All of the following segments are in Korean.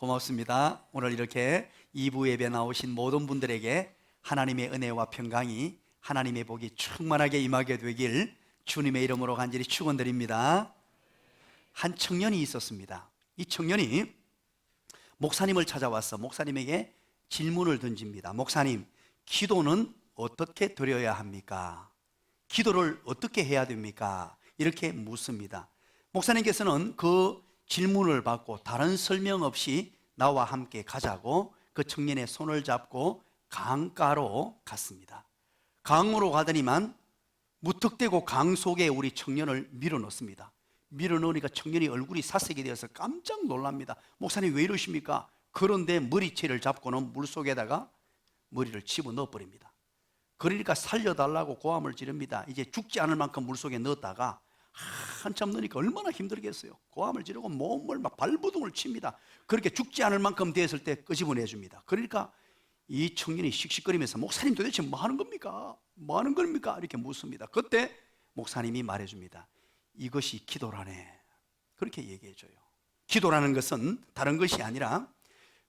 고맙습니다. 오늘 이렇게 2부 예배 나오신 모든 분들에게 하나님의 은혜와 평강이, 하나님의 복이 충만하게 임하게 되길 주님의 이름으로 간절히 축원드립니다. 한 청년이 있었습니다. 이 청년이 목사님을 찾아와서 목사님에게 질문을 던집니다. 목사님, 기도는 어떻게 드려야 합니까? 기도를 어떻게 해야 됩니까? 이렇게 묻습니다. 목사님께서는 그 질문을 받고 다른 설명 없이 나와 함께 가자고 그 청년의 손을 잡고 강가로 갔습니다. 강으로 가더니만 무턱대고 강 속에 우리 청년을 밀어넣습니다. 밀어넣으니까 청년이 얼굴이 사색이 되어서 깜짝 놀랍니다. 목사님 왜 이러십니까? 그런데 머리채를 잡고는 물속에다가 머리를 집어넣어 버립니다. 그러니까 살려달라고 고함을 지릅니다. 이제 죽지 않을 만큼 물속에 넣었다가 한참 넣으니까 얼마나 힘들겠어요. 고함을 지르고 몸을 막 발버둥을 칩니다. 그렇게 죽지 않을 만큼 됐을 때 끄집어내 줍니다. 그러니까 이 청년이 씩씩거리면서 목사님 도대체 뭐 하는 겁니까? 뭐 하는 겁니까? 이렇게 묻습니다. 그때 목사님이 말해줍니다. 이것이 기도라네. 그렇게 얘기해줘요. 기도라는 것은 다른 것이 아니라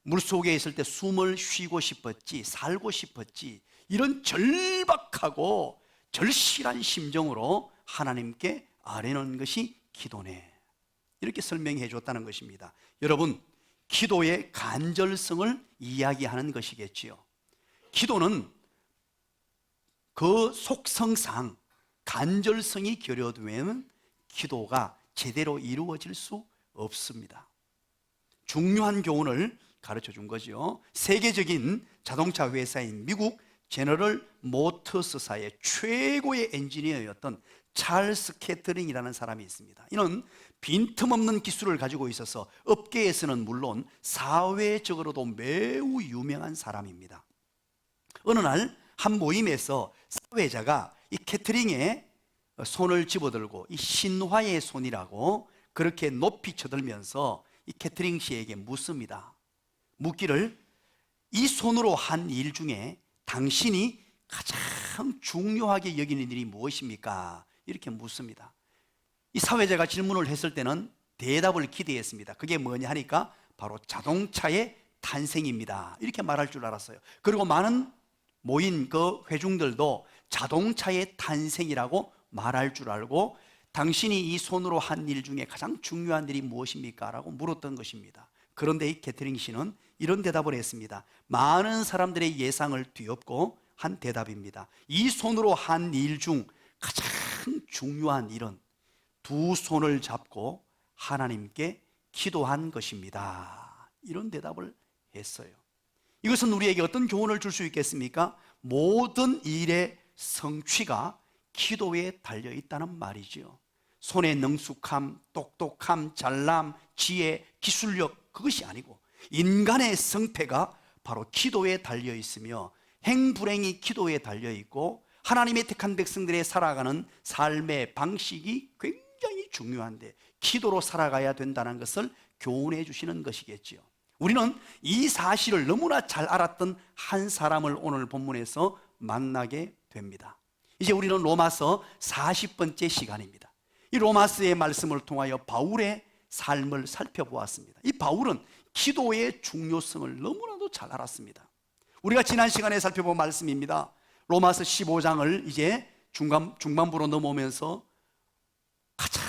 물속에 있을 때 숨을 쉬고 싶었지, 살고 싶었지, 이런 절박하고 절실한 심정으로 하나님께 아뢰는 것이 기도네. 이렇게 설명해 줬다는 것입니다. 여러분, 기도의 간절성을 이야기하는 것이겠지요. 기도는 그 속성상 간절성이 결여되면 기도가 제대로 이루어질 수 없습니다. 중요한 교훈을 가르쳐 준 거죠. 세계적인 자동차 회사인 미국 제너럴 모터스사의 최고의 엔지니어였던 찰스 캐터링이라는 사람이 있습니다. 이는 빈틈없는 기술을 가지고 있어서 업계에서는 물론 사회적으로도 매우 유명한 사람입니다. 어느 날 한 모임에서 사회자가 이 캐터링의 손을 집어들고 이 신화의 손이라고 그렇게 높이 쳐들면서 이 캐터링 씨에게 묻습니다. 묻기를 이 손으로 한 일 중에 당신이 가장 중요하게 여기는 일이 무엇입니까? 이렇게 묻습니다. 이 사회자가 질문을 했을 때는 대답을 기대했습니다. 그게 뭐냐 하니까 바로 자동차의 탄생입니다. 이렇게 말할 줄 알았어요. 그리고 많은 모인 그 회중들도 자동차의 탄생이라고 말할 줄 알고 당신이 이 손으로 한 일 중에 가장 중요한 일이 무엇입니까? 라고 물었던 것입니다. 그런데 이 캐터링 씨는 이런 대답을 했습니다. 많은 사람들의 예상을 뒤엎고 한 대답입니다. 이 손으로 한 일 중 가장 중요한 일은 두 손을 잡고 하나님께 기도한 것입니다. 이런 대답을 했어요. 이것은 우리에게 어떤 교훈을 줄 수 있겠습니까? 모든 일의 성취가 기도에 달려 있다는 말이죠. 손의 능숙함, 똑똑함, 잘남, 지혜, 기술력, 그것이 아니고 인간의 성패가 바로 기도에 달려 있으며 행불행이 기도에 달려 있고 하나님의 택한 백성들의 살아가는 삶의 방식이 굉장히 중요한데 기도로 살아가야 된다는 것을 교훈해 주시는 것이겠지요. 우리는 이 사실을 너무나 잘 알았던 한 사람을 오늘 본문에서 만나게 됩니다. 이제 우리는 로마서 40번째 시간입니다. 이 로마서의 말씀을 통하여 바울의 삶을 살펴보았습니다. 이 바울은 기도의 중요성을 너무나도 잘 알았습니다. 우리가 지난 시간에 살펴본 말씀입니다. 로마서 15장을 이제 중반부로 넘어오면서 가장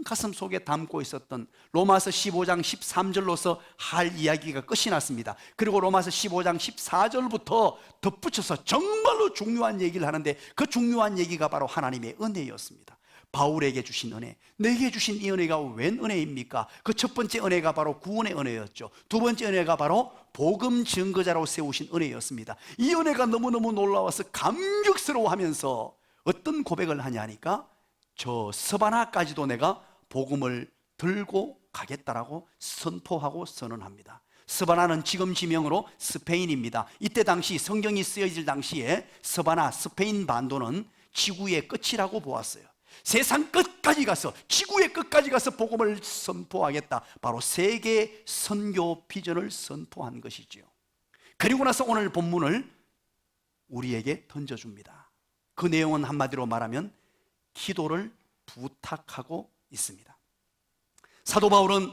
가슴 속에 담고 있었던 로마서 15장 13절로서 할 이야기가 끝이 났습니다. 그리고 로마서 15장 14절부터 덧붙여서 정말로 중요한 얘기를 하는데 그 중요한 얘기가 바로 하나님의 은혜였습니다. 바울에게 주신 은혜, 내게 주신 이 은혜가 웬 은혜입니까? 그 첫 번째 은혜가 바로 구원의 은혜였죠. 두 번째 은혜가 바로 복음 증거자로 세우신 은혜였습니다. 이 은혜가 너무너무 놀라워서 감격스러워하면서 어떤 고백을 하냐 하니까 저 서바나까지도 내가 복음을 들고 가겠다라고 선포하고 선언합니다. 서바나는 지금 지명으로 스페인입니다. 이때 당시 성경이 쓰여질 당시에 서바나, 스페인 반도는 지구의 끝이라고 보았어요. 세상 끝까지 가서, 지구의 끝까지 가서 복음을 선포하겠다. 바로 세계 선교 비전을 선포한 것이죠. 그리고 나서 오늘 본문을 우리에게 던져줍니다. 그 내용은 한마디로 말하면 기도를 부탁하고 있습니다. 사도 바울은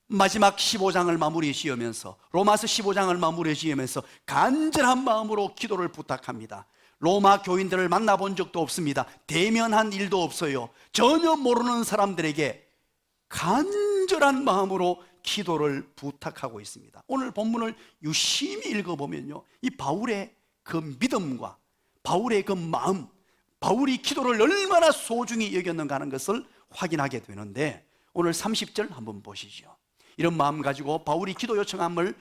마지막 15장을 마무리 지으면서, 로마서 15장을 마무리 지으면서 간절한 마음으로 기도를 부탁합니다. 로마 교인들을 만나본 적도 없습니다. 대면한 일도 없어요. 전혀 모르는 사람들에게 간절한 마음으로 기도를 부탁하고 있습니다. 오늘 본문을 유심히 읽어보면요, 이 바울의 그 믿음과 바울의 그 마음, 바울이 기도를 얼마나 소중히 여겼는가 하는 것을 확인하게 되는데, 오늘 30절 한번 보시죠. 이런 마음 가지고 바울이 기도 요청함을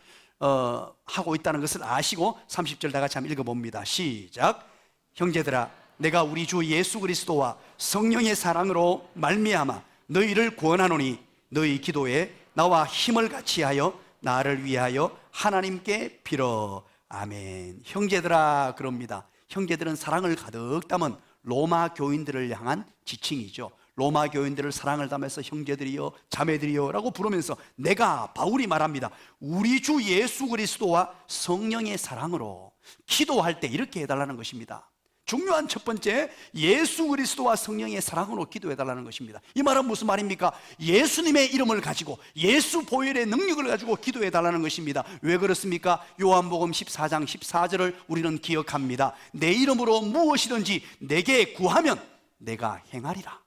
하고 있다는 것을 아시고 30절 다 같이 한번 읽어봅니다. 시작. 형제들아, 내가 우리 주 예수 그리스도와 성령의 사랑으로 말미암아 너희를 구원하노니 너희 기도에 나와 힘을 같이 하여 나를 위하여 하나님께 빌어. 아멘. 형제들아 그럽니다. 형제들은 사랑을 가득 담은 로마 교인들을 향한 지칭이죠. 로마 교인들을 사랑을 담아서 형제들이여 자매들이여 라고 부르면서, 내가 바울이 말합니다. 우리 주 예수 그리스도와 성령의 사랑으로 기도할 때 이렇게 해달라는 것입니다. 중요한 첫 번째, 예수 그리스도와 성령의 사랑으로 기도해달라는 것입니다. 이 말은 무슨 말입니까? 예수님의 이름을 가지고, 예수 보혈의 능력을 가지고 기도해달라는 것입니다. 왜 그렇습니까? 요한복음 14장 14절을 우리는 기억합니다. 내 이름으로 무엇이든지 내게 구하면 내가 행하리라.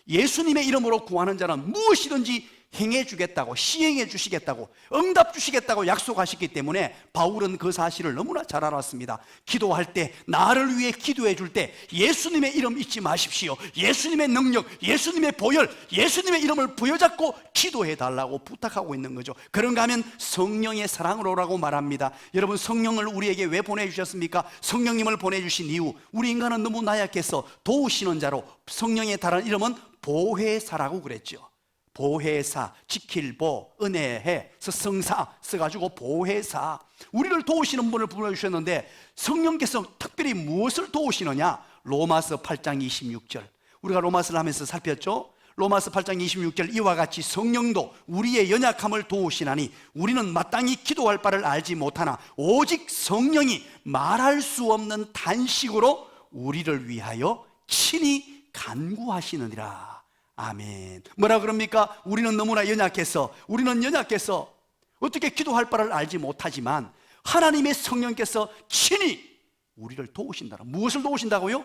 예수님의 이름으로 구하는 자는 무엇이든지 행해 주겠다고, 시행해 주시겠다고, 응답 주시겠다고 약속하셨기 때문에 바울은 그 사실을 너무나 잘 알았습니다. 기도할 때, 나를 위해 기도해 줄 때 예수님의 이름 잊지 마십시오. 예수님의 능력, 예수님의 보혈, 예수님의 이름을 부여잡고 기도해 달라고 부탁하고 있는 거죠. 그런가 하면 성령의 사랑으로라고 말합니다. 여러분, 성령을 우리에게 왜 보내주셨습니까? 성령님을 보내주신 이유, 우리 인간은 너무 나약해서 도우시는 자로, 성령의 다른 이름은 보혜사라고 그랬죠. 보혜사, 지킬보, 은혜해, 성사 써가지고 보혜사, 우리를 도우시는 분을 보내주셨는데, 성령께서 특별히 무엇을 도우시느냐? 로마서 8장 26절, 우리가 로마서를 하면서 살폈죠. 로마서 8장 26절, 이와 같이 성령도 우리의 연약함을 도우시나니 우리는 마땅히 기도할 바를 알지 못하나 오직 성령이 말할 수 없는 탄식으로 우리를 위하여 친히 간구하시느니라. 아멘. 뭐라 그럽니까? 우리는 너무나 연약해서, 어떻게 기도할 바를 알지 못하지만 하나님의 성령께서 친히 우리를 도우신다. 무엇을 도우신다고요?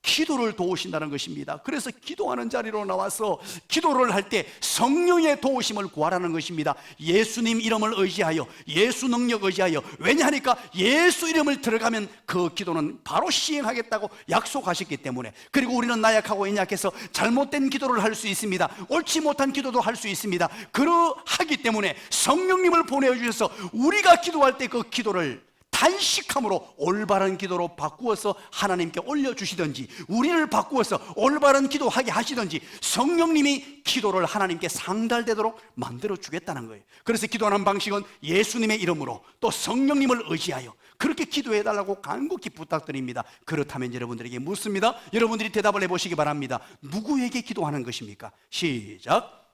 기도를 도우신다는 것입니다. 그래서 기도하는 자리로 나와서 기도를 할 때 성령의 도우심을 구하라는 것입니다. 예수님 이름을 의지하여, 예수 능력 의지하여. 왜냐하니까 예수 이름을 들어가면 그 기도는 바로 시행하겠다고 약속하셨기 때문에. 그리고 우리는 나약하고 연약해서 잘못된 기도를 할 수 있습니다. 옳지 못한 기도도 할 수 있습니다. 그러하기 때문에 성령님을 보내주셔서 우리가 기도할 때 그 기도를 단식함으로 올바른 기도로 바꾸어서 하나님께 올려주시든지, 우리를 바꾸어서 올바른 기도하게 하시든지, 성령님이 기도를 하나님께 상달되도록 만들어주겠다는 거예요. 그래서 기도하는 방식은 예수님의 이름으로, 또 성령님을 의지하여 그렇게 기도해달라고 간곡히 부탁드립니다. 그렇다면 여러분들에게 묻습니다. 여러분들이 대답을 해보시기 바랍니다. 누구에게 기도하는 것입니까? 시작.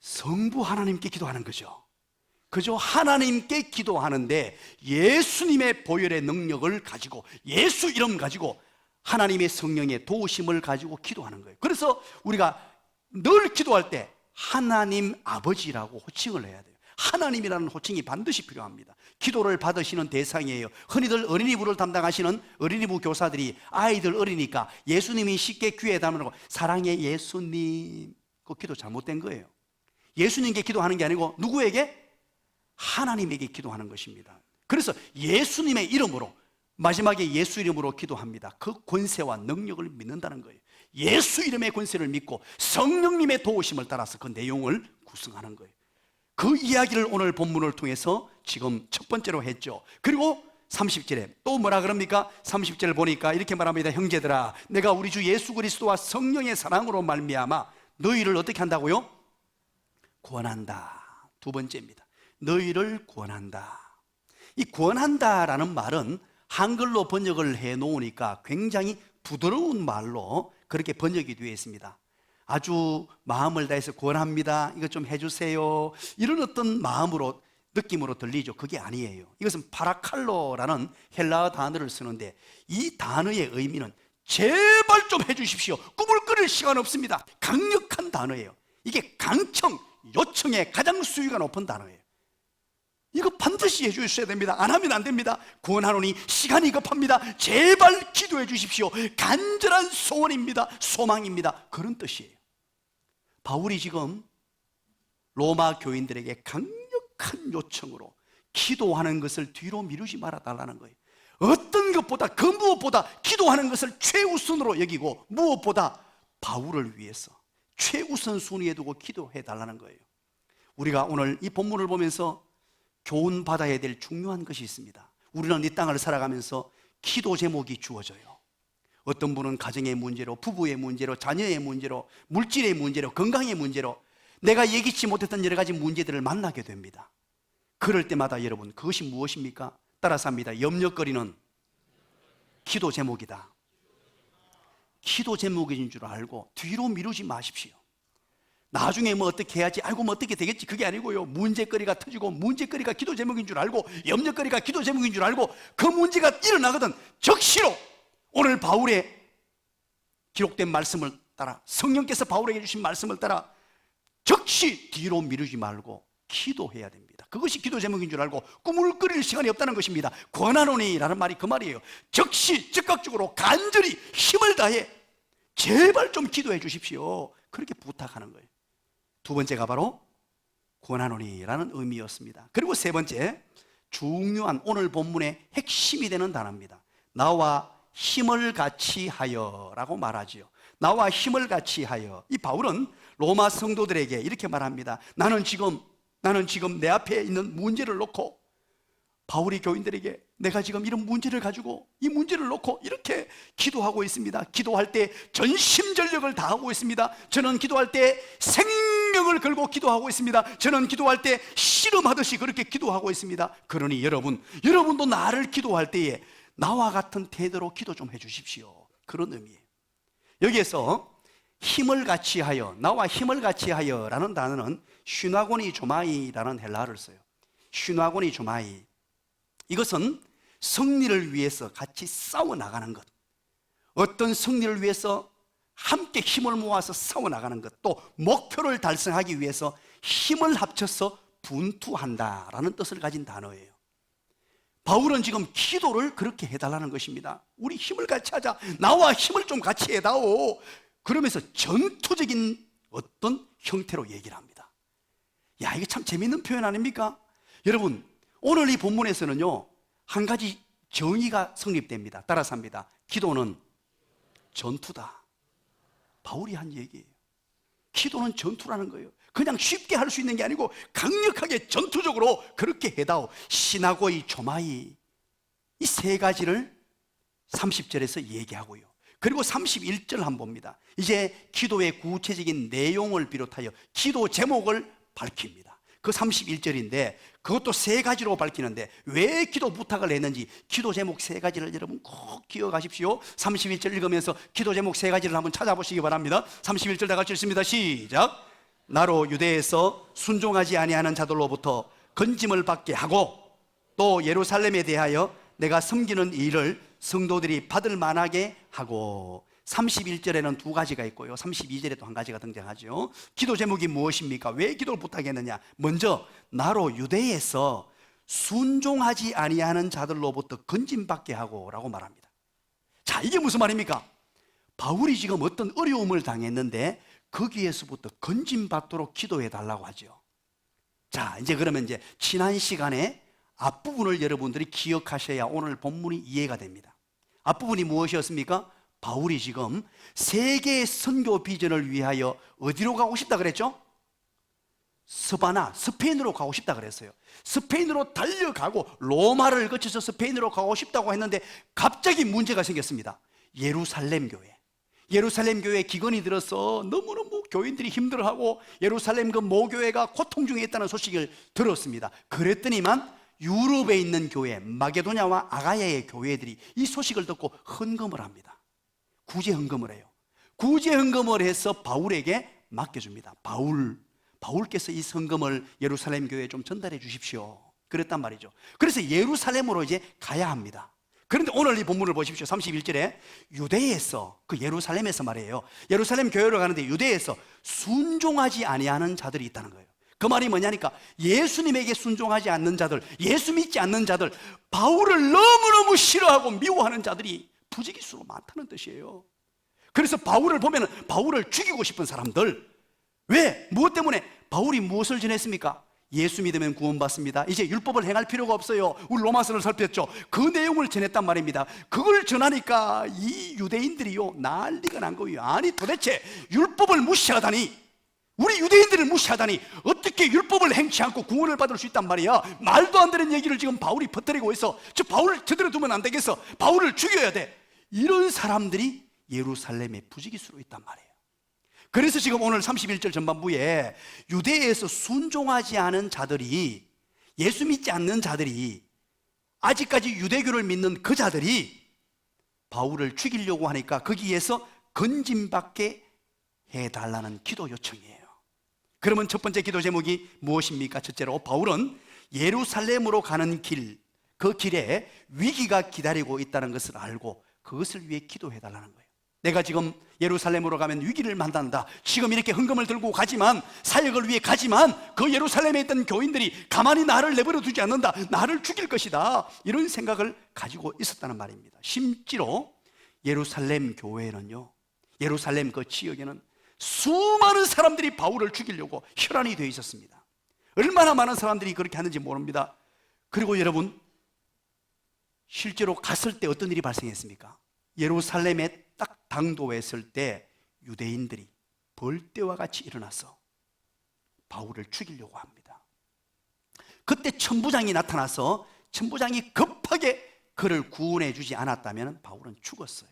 성부 하나님께 기도하는 거죠. 그저 하나님께 기도하는데 예수님의 보혈의 능력을 가지고, 예수 이름 가지고, 하나님의 성령의 도우심을 가지고 기도하는 거예요. 그래서 우리가 늘 기도할 때 하나님 아버지라고 호칭을 해야 돼요. 하나님이라는 호칭이 반드시 필요합니다. 기도를 받으시는 대상이에요. 흔히들 어린이부를 담당하시는 어린이부 교사들이 아이들 어리니까 예수님이 쉽게 귀에 담으라고 사랑의 예수님, 그 기도 잘못된 거예요. 예수님께 기도하는 게 아니고 누구에게? 하나님에게 기도하는 것입니다. 그래서 예수님의 이름으로, 마지막에 예수 이름으로 기도합니다. 그 권세와 능력을 믿는다는 거예요. 예수 이름의 권세를 믿고 성령님의 도우심을 따라서 그 내용을 구성하는 거예요. 그 이야기를 오늘 본문을 통해서 지금 첫 번째로 했죠. 그리고 30절에 또 뭐라 그럽니까? 30절 보니까 이렇게 말합니다. 형제들아, 내가 우리 주 예수 그리스도와 성령의 사랑으로 말미암아 너희를 어떻게 한다고요? 구원한다. 두 번째입니다. 너희를 구원한다. 이 구원한다라는 말은 한글로 번역을 해 놓으니까 굉장히 부드러운 말로 그렇게 번역이 되어 있습니다. 아주 마음을 다해서 구원합니다, 이것 좀 해주세요, 이런 어떤 마음으로, 느낌으로 들리죠. 그게 아니에요. 이것은 파라칼로라는 헬라어 단어를 쓰는데 이 단어의 의미는 제발 좀 해주십시오. 꿈을 끓일 시간 없습니다. 강력한 단어예요. 이게 강청, 요청의 가장 수위가 높은 단어예요. 이거 반드시 해주셔야 됩니다. 안 하면 안 됩니다. 구원하노니 시간이 급합니다. 제발 기도해 주십시오. 간절한 소원입니다. 소망입니다. 그런 뜻이에요. 바울이 지금 로마 교인들에게 강력한 요청으로 기도하는 것을 뒤로 미루지 말아 달라는 거예요. 어떤 것보다, 그 무엇보다 기도하는 것을 최우선으로 여기고, 무엇보다 바울을 위해서 최우선 순위에 두고 기도해 달라는 거예요. 우리가 오늘 이 본문을 보면서 교훈 받아야 될 중요한 것이 있습니다. 우리는 이 땅을 살아가면서 기도 제목이 주어져요. 어떤 분은 가정의 문제로, 부부의 문제로, 자녀의 문제로, 물질의 문제로, 건강의 문제로 내가 예기치 못했던 여러 가지 문제들을 만나게 됩니다. 그럴 때마다 여러분, 그것이 무엇입니까? 따라서 합니다. 염려거리는 기도 제목이다. 기도 제목인 줄 알고 뒤로 미루지 마십시오. 나중에 뭐 어떻게 해야지, 알고 뭐 어떻게 되겠지, 그게 아니고요. 문제거리가 터지고 문제거리가 기도 제목인 줄 알고 염려거리가 기도 제목인 줄 알고 그 문제가 일어나거든 적시로 오늘 바울의 기록된 말씀을 따라, 성령께서 바울에게 주신 말씀을 따라 적시 뒤로 미루지 말고 기도해야 됩니다. 그것이 기도 제목인 줄 알고 꿈을 끓일 시간이 없다는 것입니다. 권하노니라는 말이 그 말이에요. 적시 즉각적으로 간절히 힘을 다해 제발 좀 기도해 주십시오. 그렇게 부탁하는 거예요. 두 번째가 바로 권하노니라는 의미였습니다. 그리고 세 번째, 중요한 오늘 본문의 핵심이 되는 단어입니다. 나와 힘을 같이 하여 라고 말하지요. 나와 힘을 같이 하여. 이 바울은 로마 성도들에게 이렇게 말합니다. 나는 지금 내 앞에 있는 문제를 놓고, 바울이 교인들에게 내가 지금 이런 문제를 가지고 이 문제를 놓고 이렇게 기도하고 있습니다. 기도할 때 전심전력을 다하고 있습니다. 저는 기도할 때 생명을 걸고 기도하고 있습니다. 저는 기도할 때 씨름하듯이 그렇게 기도하고 있습니다. 그러니 여러분도 나를 기도할 때에 나와 같은 태도로 기도 좀 해주십시오. 그런 의미예요. 여기에서 힘을 같이 하여, 나와 힘을 같이 하여 라는 단어는 슈나고니 조마이라는 헬라어를 써요. 슈나고니 조마이. 이것은 승리를 위해서 같이 싸워나가는 것, 어떤 승리를 위해서 함께 힘을 모아서 싸워나가는 것, 또 목표를 달성하기 위해서 힘을 합쳐서 분투한다라는 뜻을 가진 단어예요. 바울은 지금 기도를 그렇게 해달라는 것입니다. 우리 힘을 같이 하자, 나와 힘을 좀 같이 해다오. 그러면서 전투적인 어떤 형태로 얘기를 합니다. 야, 이게 참 재밌는 표현 아닙니까? 여러분, 오늘 이 본문에서는요, 한 가지 정의가 성립됩니다. 따라서 합니다. 기도는 전투다. 바울이 한 얘기예요. 기도는 전투라는 거예요. 그냥 쉽게 할 수 있는 게 아니고 강력하게 전투적으로 그렇게 해다오. 시나고이, 조마이, 이 세 가지를 30절에서 얘기하고요. 그리고 31절 한번 봅니다. 이제 기도의 구체적인 내용을 비롯하여 기도 제목을 밝힙니다. 그 31절인데 그것도 세 가지로 밝히는데 왜 기도 부탁을 했는지 기도 제목 세 가지를 여러분 꼭 기억하십시오. 31절 읽으면서 기도 제목 세 가지를 한번 찾아보시기 바랍니다. 31절 다 같이 읽습니다. 시작. 나로 유대에서 순종하지 아니하는 자들로부터 건짐을 받게 하고 또 예루살렘에 대하여 내가 섬기는 일을 성도들이 받을 만하게 하고. 31절에는 두 가지가 있고요, 32절에 또 한 가지가 등장하죠. 기도 제목이 무엇입니까? 왜 기도를 부탁했느냐? 먼저 나로 유대에서 순종하지 아니하는 자들로부터 건짐받게 하고 라고 말합니다. 자, 이게 무슨 말입니까? 바울이 지금 어떤 어려움을 당했는데 거기에서부터 건짐받도록 기도해 달라고 하죠. 자, 이제 그러면 이제 지난 시간에 앞부분을 여러분들이 기억하셔야 오늘 본문이 이해가 됩니다. 앞부분이 무엇이었습니까? 바울이 지금 세계 선교 비전을 위하여 어디로 가고 싶다 그랬죠? 스바나, 스페인으로 가고 싶다 그랬어요. 스페인으로 달려가고 로마를 거쳐서 스페인으로 가고 싶다고 했는데 갑자기 문제가 생겼습니다. 예루살렘 교회에 기근이 들어서 너무너무 교인들이 힘들어하고 예루살렘 그 모교회가 고통 중에 있다는 소식을 들었습니다. 그랬더니만 유럽에 있는 교회, 마게도냐와 아가야의 교회들이 이 소식을 듣고 헌금을 합니다. 구제 헌금을 해요. 구제 헌금을 해서 바울에게 맡겨줍니다. 바울께서 이 헌금을 예루살렘 교회에 좀 전달해 주십시오. 그랬단 말이죠. 그래서 예루살렘으로 이제 가야 합니다. 그런데 오늘 이 본문을 보십시오. 31절에 유대에서, 그 예루살렘에서 말이에요. 예루살렘 교회로 가는데 유대에서 순종하지 아니하는 자들이 있다는 거예요. 그 말이 뭐냐니까 예수님에게 순종하지 않는 자들, 예수 믿지 않는 자들, 바울을 너무너무 싫어하고 미워하는 자들이 부지기수로 많다는 뜻이에요. 그래서 바울을 보면 바울을 죽이고 싶은 사람들, 왜? 무엇 때문에? 바울이 무엇을 전했습니까? 예수 믿으면 구원받습니다. 이제 율법을 행할 필요가 없어요. 우리 로마서를 살폈죠. 그 내용을 전했단 말입니다. 그걸 전하니까 이 유대인들이요 난리가 난 거예요. 아니 도대체 율법을 무시하다니, 우리 유대인들을 무시하다니 어떻게 율법을 행치 않고 구원을 받을 수 있단 말이야. 말도 안 되는 얘기를 지금 바울이 퍼뜨리고 있어. 저 바울을 제대로 두면 안 되겠어. 바울을 죽여야 돼. 이런 사람들이 예루살렘에 부지기수로 있단 말이에요. 그래서 지금 오늘 31절 전반부에 유대에서 순종하지 않은 자들이, 예수 믿지 않는 자들이, 아직까지 유대교를 믿는 그 자들이 바울을 죽이려고 하니까 거기에서 건짐받게 해달라는 기도 요청이에요. 그러면 첫 번째 기도 제목이 무엇입니까? 첫째로 바울은 예루살렘으로 가는 길, 그 길에 위기가 기다리고 있다는 것을 알고 그것을 위해 기도해달라는 거예요. 내가 지금 예루살렘으로 가면 위기를 만난다. 지금 이렇게 헌금을 들고 가지만, 사역을 위해 가지만 그 예루살렘에 있던 교인들이 가만히 나를 내버려 두지 않는다. 나를 죽일 것이다. 이런 생각을 가지고 있었다는 말입니다. 심지어 예루살렘 교회는요, 예루살렘 그 지역에는 수많은 사람들이 바울을 죽이려고 혈안이 되어 있었습니다. 얼마나 많은 사람들이 그렇게 하는지 모릅니다. 그리고 여러분, 실제로 갔을 때 어떤 일이 발생했습니까? 예루살렘에 딱 당도했을 때 유대인들이 벌떼와 같이 일어나서 바울을 죽이려고 합니다. 그때 천부장이 나타나서 천부장이 급하게 그를 구원해 주지 않았다면 바울은 죽었어요.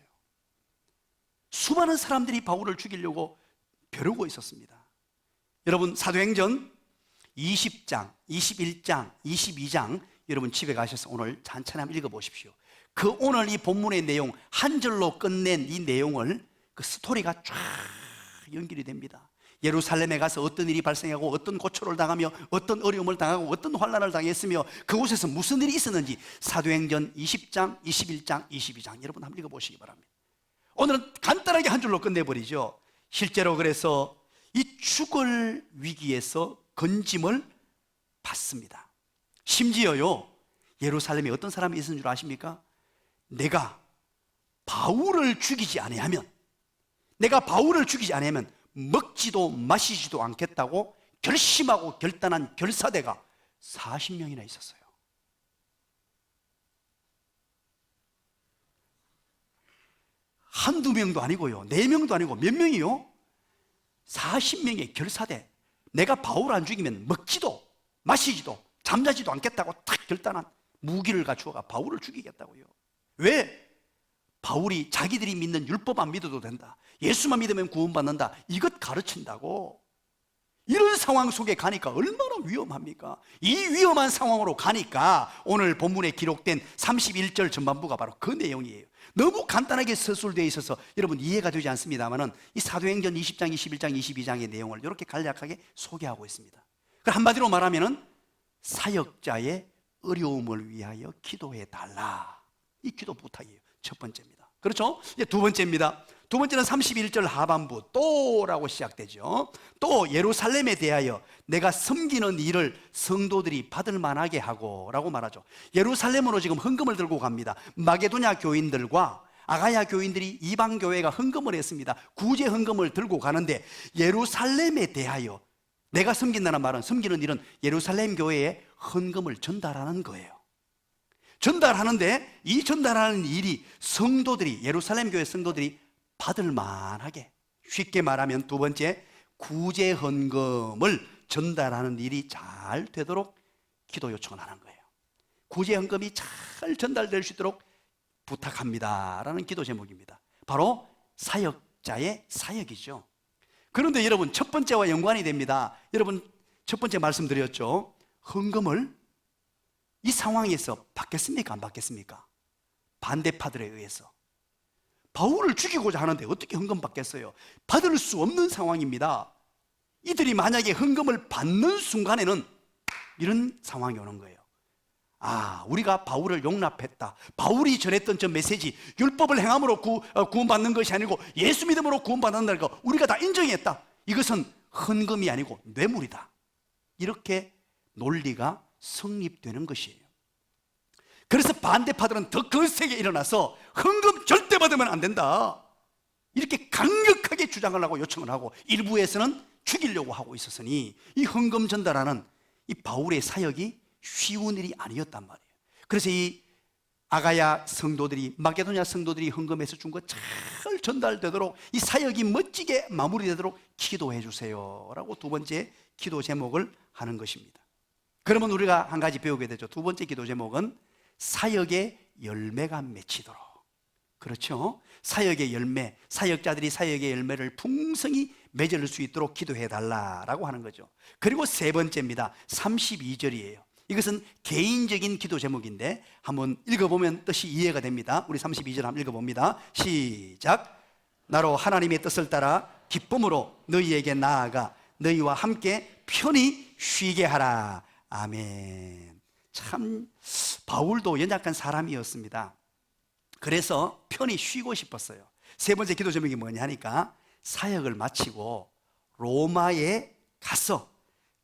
수많은 사람들이 바울을 죽이려고 벼르고 있었습니다. 여러분, 사도행전 20장, 21장, 22장 여러분 집에 가셔서 오늘 찬찬히 한번 읽어보십시오. 그 오늘 이 본문의 내용, 한 절로 끝낸 이 내용을, 그 스토리가 쫙 연결이 됩니다. 예루살렘에 가서 어떤 일이 발생하고 어떤 고초를 당하며 어떤 어려움을 당하고 어떤 환난을 당했으며 그곳에서 무슨 일이 있었는지 사도행전 20장, 21장, 22장 여러분 한번 읽어보시기 바랍니다. 오늘은 간단하게 한 줄로 끝내버리죠. 실제로 그래서 이 죽을 위기에서 건짐을 받습니다. 심지어요, 예루살렘에 어떤 사람이 있었는 줄 아십니까? 내가 바울을 죽이지 아니하면, 내가 바울을 죽이지 아니하면 먹지도 마시지도 않겠다고 결심하고 결단한 결사대가 40명이나 있었어요. 한두 명도 아니고요, 4명도 아니고 몇 명이요? 40명의 결사대. 내가 바울 안 죽이면 먹지도 마시지도 잠자지도 않겠다고 딱 결단한 무기를 갖추어가 바울을 죽이겠다고요. 왜? 바울이 자기들이 믿는 율법 안 믿어도 된다, 예수만 믿으면 구원받는다, 이것 가르친다고. 이런 상황 속에 가니까 얼마나 위험합니까? 이 위험한 상황으로 가니까 오늘 본문에 기록된 31절 전반부가 바로 그 내용이에요. 너무 간단하게 서술되어 있어서 여러분 이해가 되지 않습니다만은 이 사도행전 20장, 21장, 22장의 내용을 이렇게 간략하게 소개하고 있습니다. 한마디로 말하면은 사역자의 어려움을 위하여 기도해 달라, 이 기도 부탁이에요. 첫 번째입니다. 그렇죠? 이제 두 번째입니다. 두 번째는 31절 하반부 또라고 시작되죠. 또 예루살렘에 대하여 내가 섬기는 일을 성도들이 받을 만하게 하고 라고 말하죠. 예루살렘으로 지금 헌금을 들고 갑니다. 마게도냐 교인들과 아가야 교인들이 이방 교회가 헌금을 했습니다. 구제 헌금을 들고 가는데 예루살렘에 대하여 내가 섬긴다는 말은, 섬기는 일은 예루살렘 교회에 헌금을 전달하는 거예요. 전달하는데 이 전달하는 일이 성도들이, 예루살렘 교회 성도들이 받을 만하게, 쉽게 말하면 두 번째, 구제 헌금을 전달하는 일이 잘 되도록 기도 요청을 하는 거예요. 구제 헌금이 잘 전달될 수 있도록 부탁합니다 라는 기도 제목입니다. 바로 사역자의 사역이죠. 그런데 여러분, 첫 번째와 연관이 됩니다. 여러분, 첫 번째 말씀드렸죠. 헌금을 이 상황에서 받겠습니까? 안 받겠습니까? 반대파들에 의해서 바울을 죽이고자 하는데 어떻게 헌금 받겠어요? 받을 수 없는 상황입니다. 이들이 만약에 헌금을 받는 순간에는 이런 상황이 오는 거예요. 우리가 바울을 용납했다. 바울이 전했던 저 메시지, 율법을 행함으로 구원받는 것이 아니고 예수 믿음으로 구원받는다는 거 우리가 다 인정했다. 이것은 헌금이 아니고 뇌물이다. 이렇게 논리가 성립되는 것이에요. 그래서 반대파들은 더 거세게 일어나서 헌금 절대 받으면 안 된다, 이렇게 강력하게 주장을 하고 요청을 하고 일부에서는 죽이려고 하고 있었으니 이 헌금 전달하는 이 바울의 사역이 쉬운 일이 아니었단 말이에요. 그래서 이 아가야 성도들이, 마게도냐 성도들이 헌금해서 준 거 잘 전달되도록, 이 사역이 멋지게 마무리되도록 기도해 주세요 라고 두 번째 기도 제목을 하는 것입니다. 그러면 우리가 한 가지 배우게 되죠. 두 번째 기도 제목은 사역의 열매가 맺히도록. 그렇죠? 사역의 열매, 사역자들이 사역의 열매를 풍성히 맺을 수 있도록 기도해 달라라고 하는 거죠. 그리고 세 번째입니다. 32절이에요. 이것은 개인적인 기도 제목인데 한번 읽어보면 뜻이 이해가 됩니다. 우리 32절 한번 읽어봅니다. 시작. 나로 하나님의 뜻을 따라 기쁨으로 너희에게 나아가 너희와 함께 편히 쉬게 하라. 아멘. 참 바울도 연약한 사람이었습니다. 그래서 편히 쉬고 싶었어요. 세 번째 기도 제목이 뭐냐 하니까 사역을 마치고 로마에 가서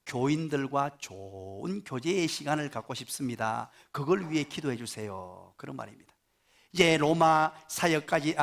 교인들과 좋은 교제의 시간을 갖고 싶습니다. 그걸 위해 기도해 주세요. 그런 말입니다. 이제 로마 사역까지,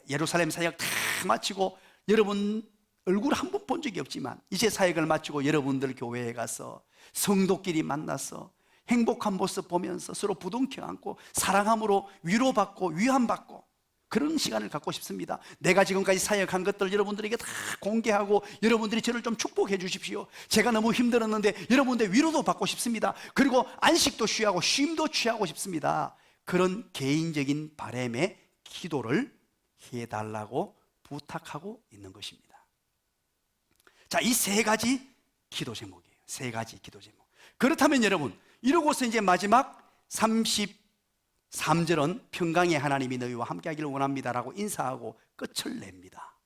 예루살렘 사역 다 마치고 여러분 얼굴 한 번 본 적이 없지만 이제 사역을 마치고 여러분들 교회에 가서 성도끼리 만나서 행복한 모습 보면서 서로 부둥켜 안고 사랑함으로 위로받고 위안받고 그런 시간을 갖고 싶습니다. 내가 지금까지 사역한 것들 여러분들에게 다 공개하고 여러분들이 저를 좀 축복해 주십시오. 제가 너무 힘들었는데 여러분들 위로도 받고 싶습니다. 그리고 안식도 취하고 쉼도 취하고 싶습니다. 그런 개인적인 바람의 기도를 해달라고 부탁하고 있는 것입니다. 자, 이 세 가지 기도 제목이에요. 세 가지 기도 제목. 그렇다면 여러분, 이러고서 이제 마지막 33절은 평강의 하나님이 너희와 함께하기를 원합니다라고 인사하고 끝을 냅니다.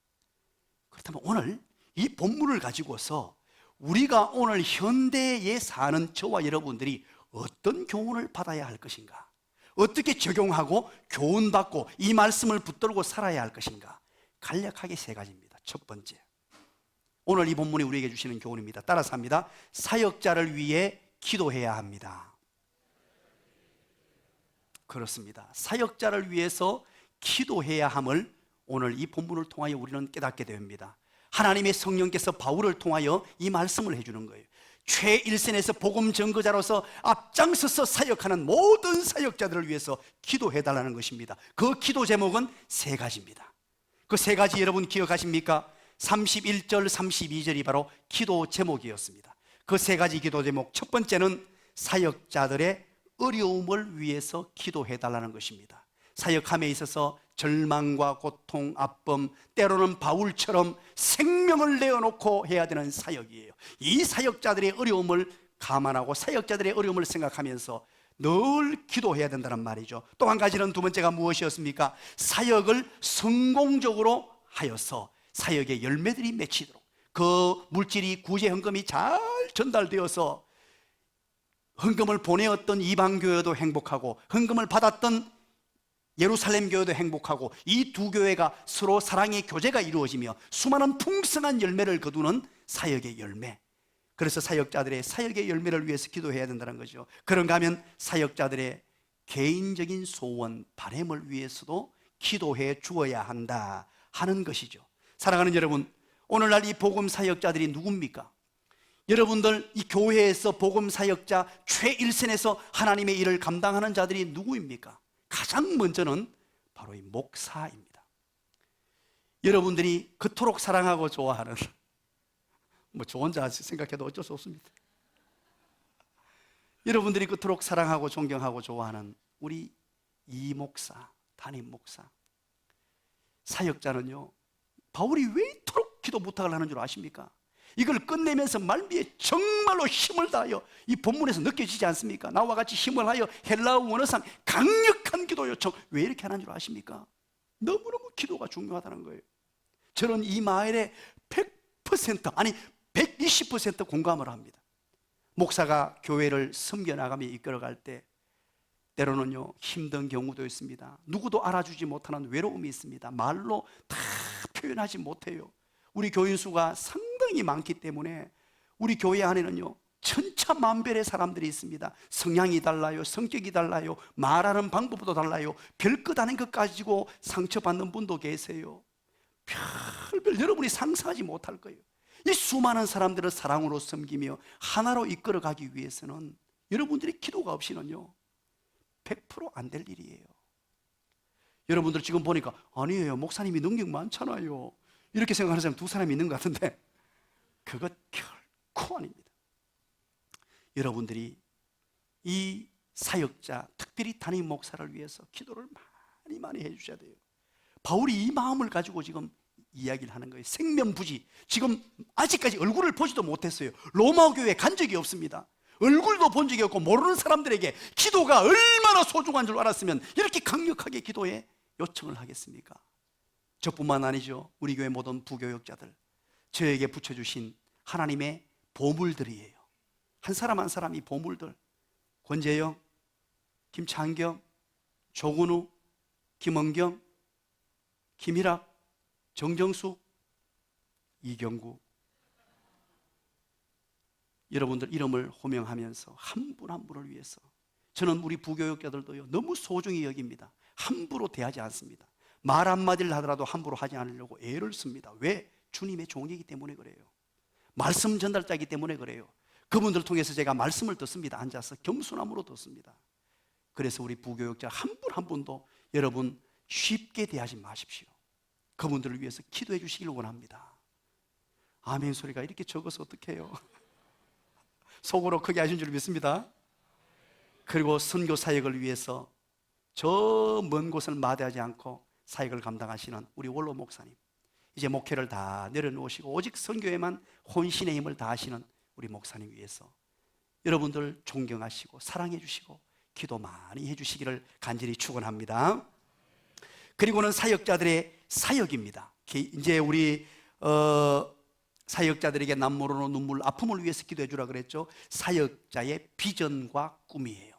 그렇다면 오늘 이 본문을 가지고서 우리가 오늘 현대에 사는 저와 여러분들이 어떤 교훈을 받아야 할 것인가, 어떻게 적용하고 교훈받고 이 말씀을 붙들고 살아야 할 것인가, 간략하게 세 가지입니다. 첫 번째, 오늘 이 본문이 우리에게 주시는 교훈입니다. 따라서 합니다. 사역자를 위해 기도해야 합니다. 그렇습니다. 사역자를 위해서 기도해야 함을 오늘 이 본문을 통하여 우리는 깨닫게 됩니다. 하나님의 성령께서 바울을 통하여 이 말씀을 해주는 거예요. 최일선에서 복음 전거자로서 앞장서서 사역하는 모든 사역자들을 위해서 기도해달라는 것입니다. 그 기도 제목은 세 가지입니다. 그 세 가지 여러분 기억하십니까? 31절, 32절이 바로 기도 제목이었습니다. 그 세 가지 기도 제목, 첫 번째는 사역자들의 어려움을 위해서 기도해달라는 것입니다. 사역함에 있어서 절망과 고통, 아픔, 때로는 바울처럼 생명을 내어놓고 해야 되는 사역이에요. 이 사역자들의 어려움을 감안하고 사역자들의 어려움을 생각하면서 늘 기도해야 된다는 말이죠. 또 한 가지는 두 번째가 무엇이었습니까? 사역을 성공적으로 하여서 사역의 열매들이 맺히도록 그 물질이 구제 헌금이 잘 전달되어서 헌금을 보내었던 이방 교회도 행복하고 헌금을 받았던 예루살렘 교회도 행복하고 이 두 교회가 서로 사랑의 교제가 이루어지며 수많은 풍성한 열매를 거두는 사역의 열매. 그래서 사역자들의 사역의 열매를 위해서 기도해야 된다는 거죠. 그런가 하면 사역자들의 개인적인 소원, 바람을 위해서도 기도해 주어야 한다 하는 것이죠. 사랑하는 여러분, 오늘날 이 복음 사역자들이 누굽니까? 여러분들 이 교회에서 복음 사역자 최일선에서 하나님의 일을 감당하는 자들이 누구입니까? 가장 먼저는 바로 이 목사입니다. 여러분들이 그토록 사랑하고 좋아하는, 저 혼자 생각해도 어쩔 수 없습니다. 여러분들이 그토록 사랑하고 존경하고 좋아하는 우리 이 목사, 담임 목사. 사역자는요, 바울이 왜 이토록 기도 부탁을 하는 줄 아십니까? 이걸 끝내면서 말미에 정말로 힘을 다하여 이 본문에서 느껴지지 않습니까? 나와 같이 힘을 하여 헬라어 원어상 강력한 기도 요청. 왜 이렇게 하는 줄 아십니까? 너무너무 기도가 중요하다는 거예요. 저는 이 말에 100% 아니 120% 공감을 합니다. 목사가 교회를 섬겨나가며 이끌어갈 때 때로는요 힘든 경우도 있습니다. 누구도 알아주지 못하는 외로움이 있습니다. 말로 다 표현하지 못해요. 우리 교인 수가 상당히 많기 때문에 우리 교회 안에는요 천차만별의 사람들이 있습니다. 성향이 달라요, 성격이 달라요, 말하는 방법도 달라요. 별것 아닌 것 가지고 상처받는 분도 계세요. 별별 여러분이 상상하지 못할 거예요. 이 수많은 사람들을 사랑으로 섬기며 하나로 이끌어가기 위해서는 여러분들의 기도가 없이는요 100% 안 될 일이에요. 여러분들 지금 보니까 아니에요, 목사님이 능력 많잖아요, 이렇게 생각하는 사람 두 사람이 있는 것 같은데 그것 결코 아닙니다. 여러분들이 이 사역자, 특별히 담임 목사를 위해서 기도를 많이 해주셔야 돼요. 바울이 이 마음을 가지고 지금 이야기를 하는 거예요. 생면부지, 지금 아직까지 얼굴을 보지도 못했어요. 로마 교회에 간 적이 없습니다. 얼굴도 본 적이 없고 모르는 사람들에게 기도가 얼마나 소중한 줄 알았으면 이렇게 강력하게 기도에 요청을 하겠습니까? 저뿐만 아니죠. 우리 교회 모든 부교역자들, 저에게 붙여주신 하나님의 보물들이에요. 한 사람 한 사람이 보물들. 권재영, 김창경, 조근우, 김원경, 김희락, 정정수, 이경구, 여러분들 이름을 호명하면서 한 분 한 분을 위해서 저는 우리 부교역자들도요 너무 소중히 여깁니다. 함부로 대하지 않습니다. 말 한마디를 하더라도 함부로 하지 않으려고 애를 씁니다. 왜? 주님의 종이기 때문에 그래요. 말씀 전달자이기 때문에 그래요. 그분들을 통해서 제가 말씀을 듣습니다. 앉아서 겸손함으로 듣습니다. 그래서 우리 부교역자 한 분 한 분도 여러분 쉽게 대하지 마십시오. 그분들을 위해서 기도해 주시길 원합니다. 아멘 소리가 이렇게 적어서 어떡해요? 속으로 크게 하신 줄 믿습니다. 그리고 선교 사역을 위해서 저 먼 곳을 마다하지 않고 사역을 감당하시는 우리 원로 목사님, 이제 목회를 다 내려놓으시고 오직 선교에만 혼신의 힘을 다하시는 우리 목사님 위해서 여러분들 존경하시고 사랑해 주시고 기도 많이 해주시기를 간절히 축원합니다. 그리고는 사역자들의 사역입니다. 이제 우리 사역자들에게 남모르는 눈물, 아픔을 위해서 기도해 주라 그랬죠. 사역자의 비전과 꿈이에요.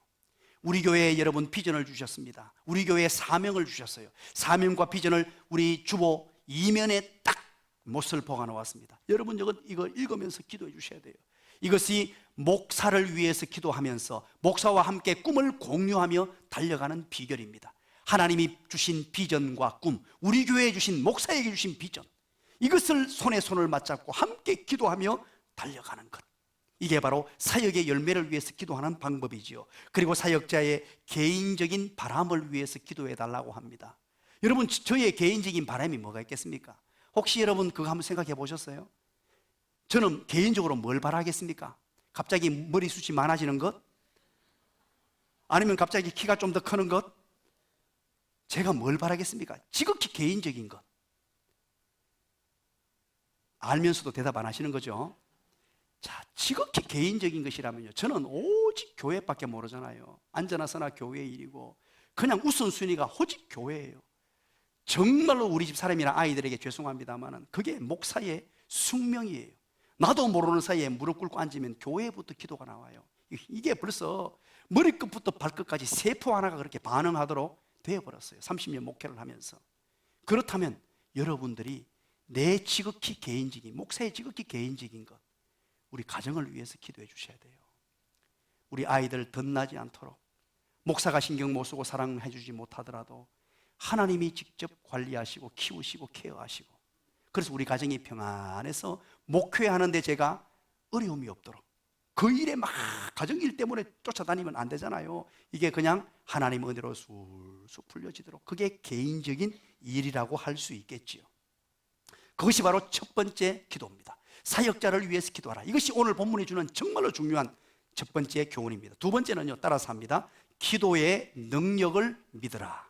우리 교회에 여러분 비전을 주셨습니다. 우리 교회에 사명을 주셨어요. 사명과 비전을 우리 주보 이면에 딱 못을 박아 놓았습니다. 여러분 이거 읽으면서 기도해 주셔야 돼요. 이것이 목사를 위해서 기도하면서 목사와 함께 꿈을 공유하며 달려가는 비결입니다. 하나님이 주신 비전과 꿈, 우리 교회에 주신 목사에게 주신 비전, 이것을 손에 손을 맞잡고 함께 기도하며 달려가는 것, 이게 바로 사역의 열매를 위해서 기도하는 방법이지요. 그리고 사역자의 개인적인 바람을 위해서 기도해 달라고 합니다. 여러분 저의 개인적인 바람이 뭐가 있겠습니까? 혹시 여러분 그거 한번 생각해 보셨어요? 저는 개인적으로 뭘 바라겠습니까? 갑자기 머리숱이 많아지는 것? 아니면 갑자기 키가 좀 더 크는 것? 제가 뭘 바라겠습니까? 지극히 개인적인 것. 알면서도 대답 안 하시는 거죠? 자, 지극히 개인적인 것이라면요, 저는 오직 교회밖에 모르잖아요. 앉아나서나 교회 일이고 그냥 우선순위가 오직 교회예요. 정말로 우리 집 사람이나 아이들에게 죄송합니다만 그게 목사의 숙명이에요. 나도 모르는 사이에 무릎 꿇고 앉으면 교회부터 기도가 나와요. 이게 벌써 머리끝부터 발끝까지 세포 하나가 그렇게 반응하도록 되어버렸어요. 30년 목회를 하면서. 그렇다면 여러분들이 내 지극히 개인적인, 목사의 지극히 개인적인 것, 우리 가정을 위해서 기도해 주셔야 돼요. 우리 아이들 덧나지 않도록 목사가 신경 못 쓰고 사랑해 주지 못하더라도 하나님이 직접 관리하시고 키우시고 케어하시고, 그래서 우리 가정이 평안해서 목회하는데 제가 어려움이 없도록, 그 일에 막 가정일 때문에 쫓아다니면 안 되잖아요. 이게 그냥 하나님 은혜로 술술 풀려지도록, 그게 개인적인 일이라고 할 수 있겠지요. 그것이 바로 첫 번째 기도입니다. 사역자를 위해서 기도하라. 이것이 오늘 본문이 주는 정말로 중요한 첫 번째 교훈입니다. 두 번째는요, 따라서 합니다. 기도의 능력을 믿으라.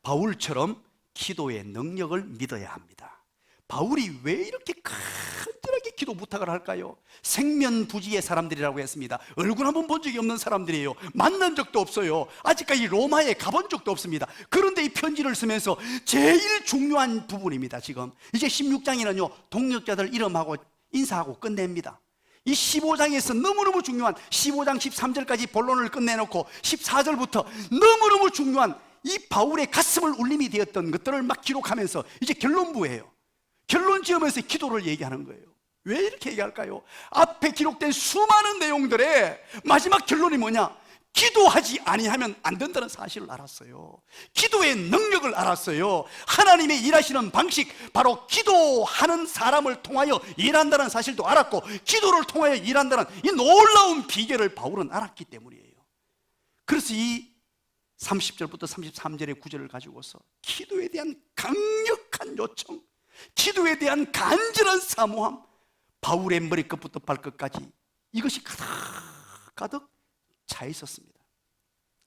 바울처럼 기도의 능력을 믿어야 합니다. 바울이 왜 이렇게 간절하게 기도 부탁을 할까요? 생면부지의 사람들이라고 했습니다. 얼굴 한번 본 적이 없는 사람들이에요. 만난 적도 없어요. 아직까지 로마에 가본 적도 없습니다. 그런데 이 편지를 쓰면서 제일 중요한 부분입니다. 지금 이제 16장에는요 동역자들 이름하고 인사하고 끝냅니다. 이 15장에서 너무너무 중요한 15장 13절까지 본론을 끝내놓고 14절부터 너무너무 중요한 이 바울의 가슴을 울림이 되었던 것들을 막 기록하면서 이제 결론부예요. 결론 지으면서 기도를 얘기하는 거예요. 왜 이렇게 얘기할까요? 앞에 기록된 수많은 내용들의 마지막 결론이 뭐냐? 기도하지 아니하면 안 된다는 사실을 알았어요. 기도의 능력을 알았어요. 하나님의 일하시는 방식, 바로 기도하는 사람을 통하여 일한다는 사실도 알았고, 기도를 통하여 일한다는 이 놀라운 비결을 바울은 알았기 때문이에요. 그래서 이 30절부터 33절의 구절을 가지고서 기도에 대한 강력한 요청, 기도에 대한 간절한 사모함, 바울의 머리끝부터 발끝까지 이것이 가득 차 있었습니다.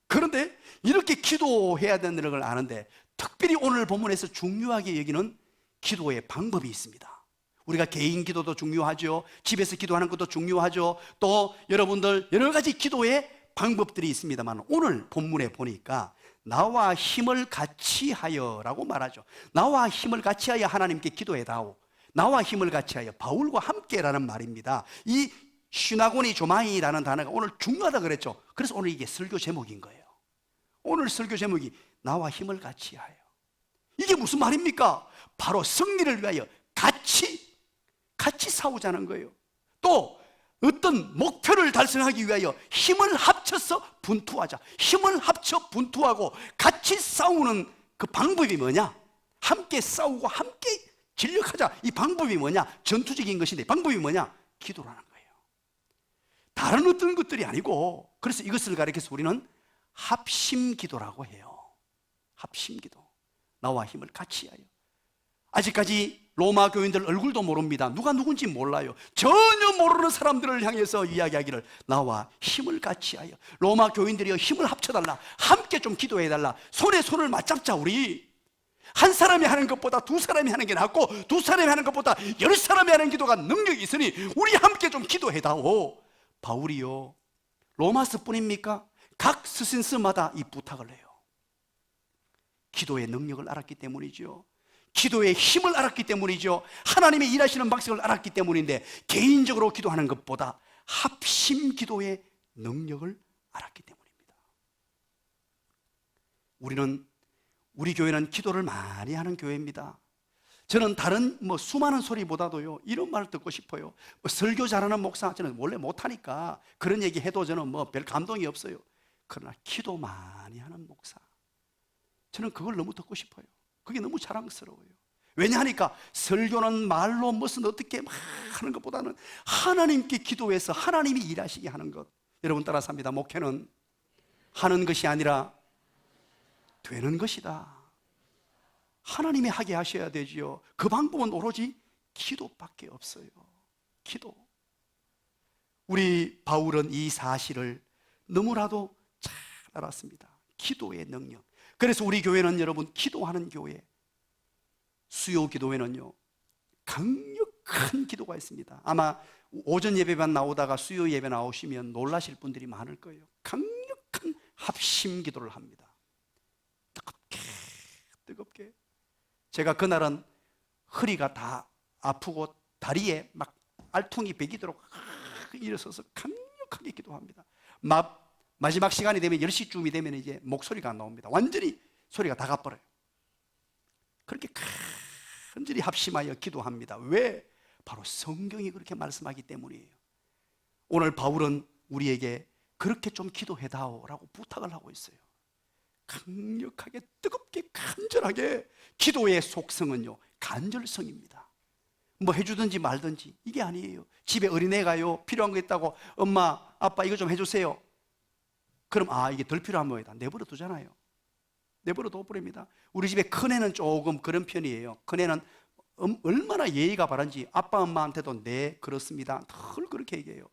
그런데 이렇게 기도해야 되는 걸 아는데, 특별히 오늘 본문에서 중요하게 여기는 기도의 방법이 있습니다. 우리가 개인 기도도 중요하죠. 집에서 기도하는 것도 중요하죠. 또 여러분들 여러 가지 기도의 방법들이 있습니다만, 오늘 본문에 보니까 나와 힘을 같이 하여라고 말하죠. 나와 힘을 같이 하여 하나님께 기도해다오. 나와 힘을 같이 하여, 바울과 함께라는 말입니다. 이 시나고니 조마이라는 단어가 오늘 중요하다 그랬죠. 그래서 오늘 이게 설교 제목인 거예요. 오늘 설교 제목이 나와 힘을 같이 하여. 이게 무슨 말입니까? 바로 승리를 위하여 같이 싸우자는 거예요. 또 어떤 목표를 달성하기 위하여 힘을 합쳐서 분투하자. 힘을 합쳐 분투하고 같이 싸우는 그 방법이 뭐냐? 함께 싸우고 함께 진력하자. 이 방법이 뭐냐? 전투적인 것인데 방법이 뭐냐? 기도라는 거예요. 다른 어떤 것들이 아니고, 그래서 이것을 가리켜서 우리는 합심기도라고 해요. 합심기도. 나와 힘을 같이 하여. 아직까지 로마 교인들 얼굴도 모릅니다. 누가 누군지 몰라요. 전혀 모르는 사람들을 향해서 이야기하기를 나와 힘을 같이 하여. 로마 교인들이여 힘을 합쳐달라. 함께 좀 기도해달라. 손에 손을 맞잡자. 우리 한 사람이 하는 것보다 두 사람이 하는 게 낫고, 두 사람이 하는 것보다 10사람이 하는 기도가 능력이 있으니 우리 함께 좀 기도해다오. 바울이요, 로마서 뿐입니까? 각 스신스마다 이 부탁을 해요. 기도의 능력을 알았기 때문이죠. 기도의 힘을 알았기 때문이죠. 하나님의 일하시는 방식을 알았기 때문인데, 개인적으로 기도하는 것보다 합심 기도의 능력을 알았기 때문입니다. 우리 교회는 기도를 많이 하는 교회입니다. 저는 다른 수많은 소리보다도요, 이런 말을 듣고 싶어요. 설교 잘하는 목사, 저는 원래 못하니까 그런 얘기 해도 저는 별 감동이 없어요. 그러나 기도 많이 하는 목사, 저는 그걸 너무 듣고 싶어요. 그게 너무 자랑스러워요. 왜냐하니까 설교는 말로 무슨 어떻게 막 하는 것보다는 하나님께 기도해서 하나님이 일하시게 하는 것. 여러분 따라서 합니다. 목회는 하는 것이 아니라 되는 것이다. 하나님이 하게 하셔야 되지요. 그 방법은 오로지 기도밖에 없어요. 기도. 우리 바울은 이 사실을 너무나도 잘 알았습니다. 기도의 능력. 그래서 우리 교회는 여러분, 기도하는 교회, 수요 기도회는요, 강력한 기도가 있습니다. 아마 오전 예배만 나오다가 수요 예배 나오시면 놀라실 분들이 많을 거예요. 강력한 합심 기도를 합니다. 뜨겁게. 제가 그날은 허리가 다 아프고 다리에 막 알통이 배기도록 일어서서 강력하게 기도합니다. 마지막 시간이 되면 10시쯤이 되면 이제 목소리가 안 나옵니다. 완전히 소리가 다 가버려요. 그렇게 간절히 합심하여 기도합니다. 왜? 바로 성경이 그렇게 말씀하기 때문이에요. 오늘 바울은 우리에게 그렇게 좀 기도해다오라고 부탁을 하고 있어요. 강력하게, 뜨겁게, 간절하게. 기도의 속성은요, 간절성입니다. 뭐 해주든지 말든지 이게 아니에요. 집에 어린애가요, 필요한 거 있다고 엄마, 아빠 이거 좀 해주세요. 그럼 이게 덜 필요한 모양이다. 내버려 두잖아요. 내버려 둬버립니다. 우리 집에 큰애는 조금 그런 편이에요. 큰애는 얼마나 예의가 바른지 아빠 엄마한테도 네 그렇습니다 늘 그렇게 얘기해요.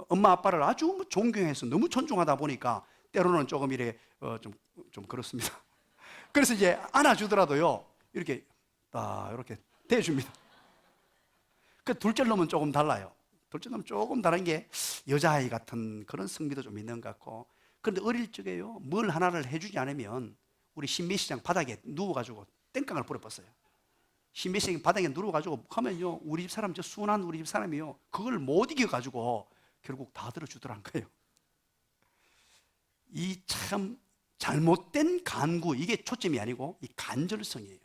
엄마 아빠를 아주 존경해서 너무 존중하다 보니까 때로는 조금 이래 좀 그렇습니다. 그래서 이제 안아주더라도요, 이렇게 이렇게 대줍니다. 그 둘째 놈은 조금 달라요. 둘째 놈은 조금 다른 게 여자아이 같은 그런 성미도 좀 있는 것 같고. 그런데 어릴 적에요, 뭘 하나를 해주지 않으면 우리 신미시장 바닥에 누워가지고 땡깡을 부려봤어요. 신메시지 바닥에 누워가지고 하면요, 우리 집 사람, 저 순한 우리 집 사람이요, 그걸 못 이겨가지고 결국 다 들어주더란 거예요. 이 참 잘못된 간구, 이게 초점이 아니고 이 간절성이에요.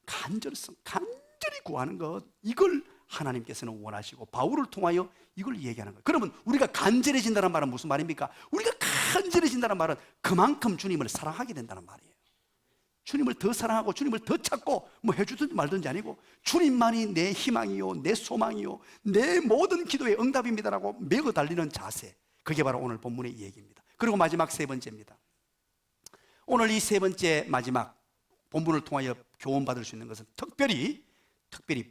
간절성, 간절히 구하는 것, 이걸 하나님께서는 원하시고 바울을 통하여 이걸 얘기하는 거예요. 그러면 우리가 간절해진다는 말은 무슨 말입니까? 우리가 간절해진다는 말은 그만큼 주님을 사랑하게 된다는 말이에요. 주님을 더 사랑하고 주님을 더 찾고 뭐 해주든지 말든지 아니고 주님만이 내 희망이요, 내 소망이요, 내 모든 기도의 응답입니다라고 매고 달리는 자세, 그게 바로 오늘 본문의 얘기입니다. 그리고 마지막 세 번째입니다. 오늘 이 세 번째 마지막 본문을 통하여 교훈받을 수 있는 것은 특별히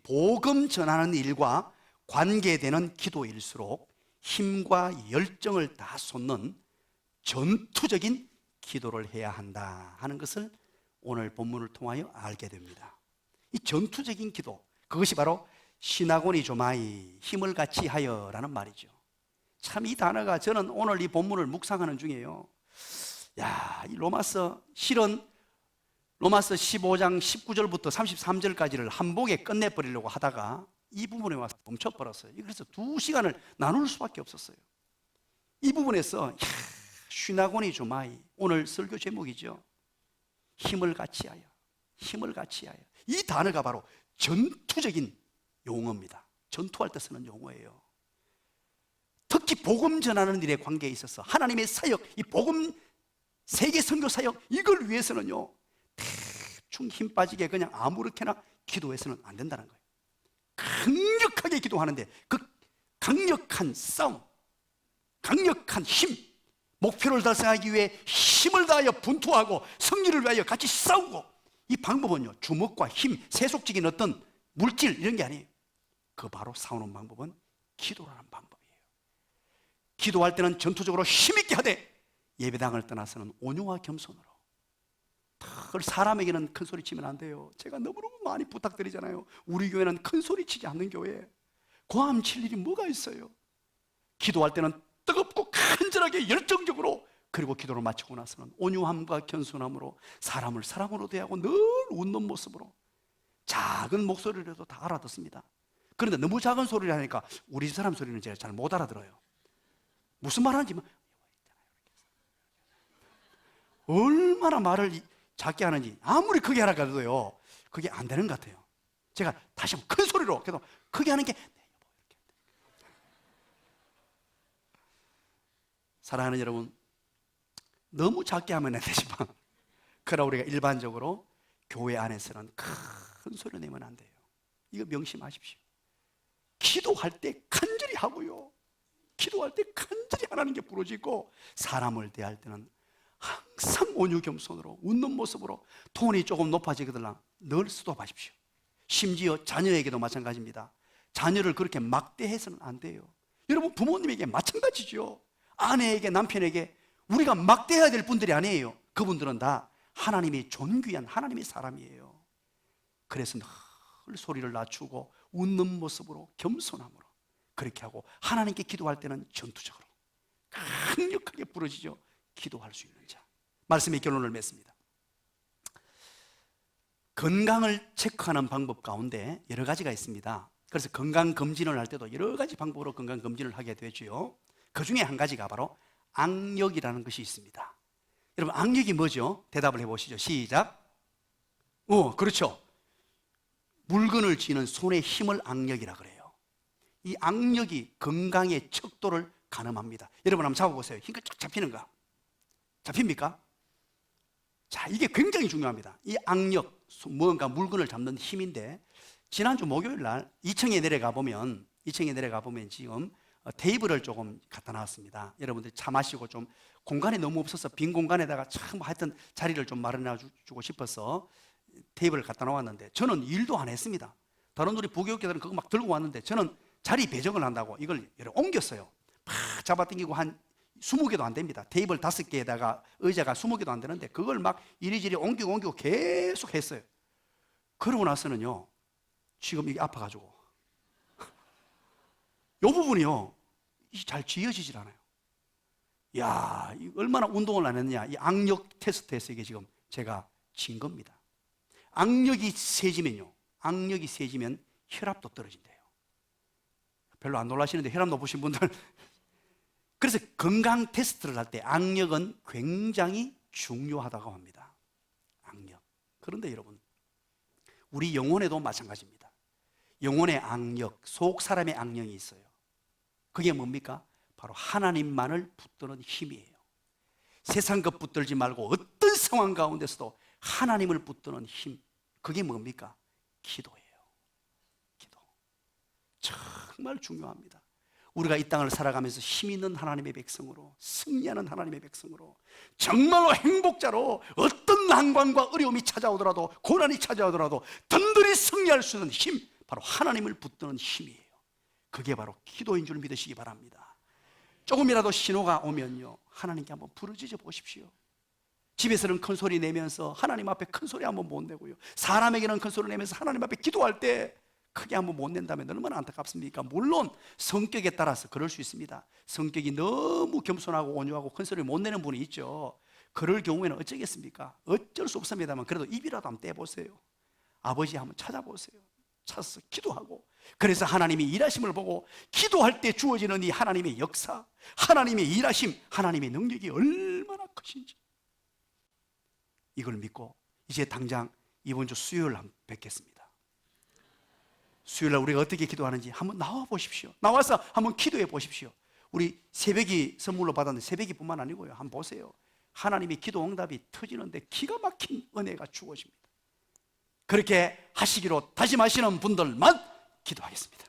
복음 전하는 일과 관계되는 기도일수록 힘과 열정을 다 쏟는 전투적인 기도를 해야 한다 하는 것을 오늘 본문을 통하여 알게 됩니다. 이 전투적인 기도, 그것이 바로 시나고니 조마이, 힘을 같이 하여라는 말이죠. 참 이 단어가 저는 오늘 이 본문을 묵상하는 중에요, 이 로마서, 실은 로마서 15장 19절부터 33절까지를 한복에 끝내버리려고 하다가 이 부분에 와서 멈춰버렸어요. 그래서 2시간을 나눌 수밖에 없었어요. 이 부분에서 시나고니 조마이, 오늘 설교 제목이죠. 힘을 같이 하여, 힘을 같이 하여. 이 단어가 바로 전투적인 용어입니다. 전투할 때 쓰는 용어예요. 특히 복음 전하는 일에 관계에 있어서 하나님의 사역, 이 복음 세계 선교 사역, 이걸 위해서는요, 대충 힘 빠지게 그냥 아무렇게나 기도해서는 안 된다는 거예요. 강력하게 기도하는데 그 강력한 싸움, 강력한 힘, 목표를 달성하기 위해 힘을 다하여 분투하고 승리를 위하여 같이 싸우고, 이 방법은요, 주먹과 힘, 세속적인 어떤 물질 이런 게 아니에요. 그 바로 싸우는 방법은 기도라는 방법이에요. 기도할 때는 전투적으로 힘있게 하되 예배당을 떠나서는 온유와 겸손으로. 사람에게는 큰 소리 치면 안 돼요. 제가 너무너무 많이 부탁드리잖아요. 우리 교회는 큰 소리 치지 않는 교회. 고함 칠 일이 뭐가 있어요? 기도할 때는 뜨겁고 간절하게 열정적으로, 그리고 기도를 마치고 나서는 온유함과 겸손함으로 사람을 사람으로 대하고 늘 웃는 모습으로, 작은 목소리라도 다 알아듣습니다. 그런데 너무 작은 소리를 하니까 우리 사람 소리는 제가 잘 못 알아들어요. 무슨 말 하는지 얼마나 말을 작게 하는지, 아무리 크게 하라 해도요, 그게 안 되는 것 같아요. 제가 다시 한번 큰 소리로, 그래도 크게 하는 게, 사랑하는 여러분, 너무 작게 하면 안 되지만, 그러나 우리가 일반적으로 교회 안에서는 큰 소리를 내면 안 돼요. 이거 명심하십시오. 기도할 때 간절히 하고요, 기도할 때 간절히 하나님께 부르짖고, 사람을 대할 때는 항상 온유 겸손으로 웃는 모습으로, 톤이 조금 높아지거나 늘 수도하십시오. 심지어 자녀에게도 마찬가지입니다. 자녀를 그렇게 막대해서는 안 돼요. 여러분, 부모님에게 마찬가지죠. 아내에게, 남편에게 우리가 막대해야 될 분들이 아니에요. 그분들은 다 하나님이 존귀한 하나님의 사람이에요. 그래서 늘 소리를 낮추고 웃는 모습으로, 겸손함으로 그렇게 하고, 하나님께 기도할 때는 전투적으로 강력하게 부르짖어 기도할 수 있는 자. 말씀의 결론을 맺습니다. 건강을 체크하는 방법 가운데 여러 가지가 있습니다. 그래서 건강검진을 할 때도 여러 가지 방법으로 건강검진을 하게 되죠. 그 중에 한 가지가 바로 악력이라는 것이 있습니다. 여러분, 악력이 뭐죠? 대답을 해보시죠. 시작. 그렇죠. 물건을 쥐는 손의 힘을 악력이라 그래요. 이 악력이 건강의 척도를 가늠합니다. 여러분 한번 잡아보세요. 힘껏 쫙 잡히는 거 잡힙니까? 자, 이게 굉장히 중요합니다. 이 악력, 뭔가 물건을 잡는 힘인데, 지난주 목요일 날 2층에 내려가 보면 지금 테이블을 조금 갖다 놨습니다. 여러분들 차 마시고 좀 공간이 너무 없어서 빈 공간에다가 참 하여튼 자리를 좀 마련해 주고 싶어서 테이블을 갖다 놓았는데, 저는 일도 안 했습니다. 다른 우리 부교육자들은 그거 막 들고 왔는데, 저는 자리 배정을 한다고 이걸 옮겼어요. 막 잡아당기고 한 20개도 안 됩니다. 테이블 5개에다가 의자가 20개도 안 되는데, 그걸 막 이리저리 옮기고 계속 했어요. 그러고 나서는요, 지금 이게 아파가지고 이 부분이요, 잘 쥐어지질 않아요. 야, 얼마나 운동을 안 했느냐. 이 악력 테스트에서 이게 지금 제가 진 겁니다. 악력이 세지면요, 악력이 세지면 혈압도 떨어진대요. 별로 안 놀라시는데 혈압 높으신 분들 그래서 건강 테스트를 할 때 악력은 굉장히 중요하다고 합니다. 악력. 그런데 여러분, 우리 영혼에도 마찬가지입니다. 영혼의 악력, 속 사람의 악령이 있어요. 그게 뭡니까? 바로 하나님만을 붙드는 힘이에요. 세상 것 붙들지 말고 어떤 상황 가운데서도 하나님을 붙드는 힘, 그게 뭡니까? 기도예요. 기도. 정말 중요합니다. 우리가 이 땅을 살아가면서 힘 있는 하나님의 백성으로, 승리하는 하나님의 백성으로, 정말로 행복자로 어떤 난관과 어려움이 찾아오더라도, 고난이 찾아오더라도 든든히 승리할 수 있는 힘, 바로 하나님을 붙드는 힘이에요. 그게 바로 기도인 줄 믿으시기 바랍니다. 조금이라도 신호가 오면요, 하나님께 한번 부르짖어 보십시오. 집에서는 큰 소리 내면서 하나님 앞에 큰 소리 한번 못 내고요, 사람에게는 큰 소리 내면서 하나님 앞에 기도할 때 크게 한번 못 낸다면 얼마나 안타깝습니까? 물론 성격에 따라서 그럴 수 있습니다. 성격이 너무 겸손하고 온유하고 큰 소리 못 내는 분이 있죠. 그럴 경우에는 어쩌겠습니까? 어쩔 수 없습니다만 그래도 입이라도 한번 떼보세요. 아버지 한번 찾아보세요. 찾아서 기도하고, 그래서 하나님이 일하심을 보고 기도할 때 주어지는 이 하나님의 역사, 하나님의 일하심, 하나님의 능력이 얼마나 크신지 이걸 믿고 이제 당장 이번 주 수요일 한번 뵙겠습니다. 수요일날 우리가 어떻게 기도하는지 한번 나와 보십시오. 나와서 한번 기도해 보십시오. 우리 새벽이 선물로 받았는데 새벽이뿐만 아니고요, 한번 보세요. 하나님의 기도 응답이 터지는데 기가 막힌 은혜가 주어집니다. 그렇게 하시기로 다짐하시는 분들만 기도하겠습니다.